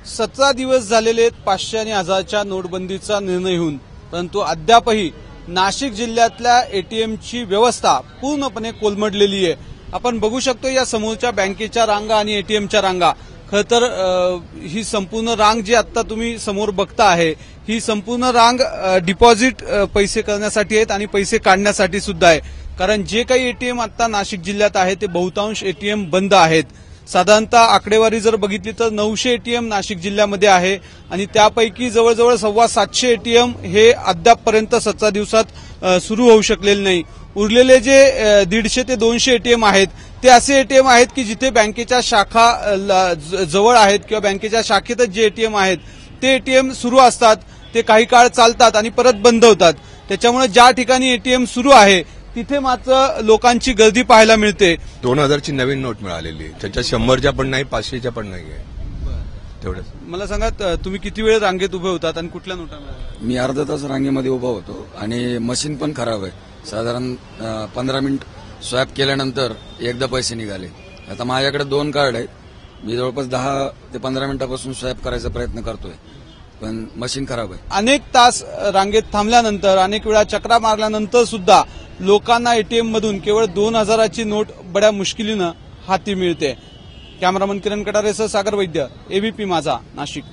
17 दिवस झालेले आहेत 500 आणि 1000च्या नोटबंदीचा निर्णय होऊन, परंतु अद्यापही नाशिक जिल्ह्यातल्या एटीएमची व्यवस्था पूर्णपणे कोलमडलेली आहे। आपण बघू शकतो या समोरच्या बँकेच्या रांगा आणि एटीएमच्या रांगा। खरं तर ही संपूर्ण रांग जी आता तुम्ही समोर बघता आहे ही संपूर्ण रांग डिपॉझिट पैसे करण्यासाठी आहेत आणि पैसे काढण्यासाठी सुद्धा आहे। कारण जे काही एटीएम आता नाशिक जिल्ह्यात आहे ते बहुतांश एटीएम बंद आहेत। साधारणतः आकडेवारी जर बघितली तर 900 एटीएम नाशिक जिल्ह्यामध्ये आहे आणि त्यापैकी जवळजवळ 750 एटीएम हे अद्यापपर्यंत 17 दिवसात सुरू होऊ शकलेले नाही। उरलेले जे 150 ते 200 एटीएम आहेत ते असे एटीएम आहेत की जिथे बँकेच्या शाखा जवळ आहेत किंवा बँकेच्या शाखेतच जे एटीएम आहेत ते एटीएम सुरू असतात, ते काही काळ चालतात आणि परत बंद होतात। त्याच्यामुळे ज्या ठिकाणी एटीएम सुरू आहे तिथे मात्र लोकांची गर्दी पाहायला मिळते। 2000ची नवीन नोट मिळालेली, त्याच्या 100च्या पण नाही, 500च्या पण नाही आहे। तेवढंच मला सांगा, तुम्ही किती वेळ रांगेत उभे होतात आणि कुठल्या नोटा मिळाल्या? मी अर्धा तास रांगेमध्ये उभा होतो आणि मशीन पण खराब आहे। साधारण 15 मिनिट स्वॅप केल्यानंतर एकदा पैसे निघाले। आता माझ्याकडे 2 कार्ड आहेत, मी जवळपास 10 ते 15 मिनिटापासून स्वॅप करायचा प्रयत्न करतोय, पण मशीन खराब आहे। अनेक तास रांगेत थांबल्यानंतर, अनेक वेळा चक्रा मारल्यानंतर सुद्धा लोकांना एटीएम मधून केवळ 2000ची नोट बड्या मुश्किलीनं हाती मिळते। कॅमेरामन किरण कटारेसह सागर वैद्य, एबीपी माझा, नाशिक।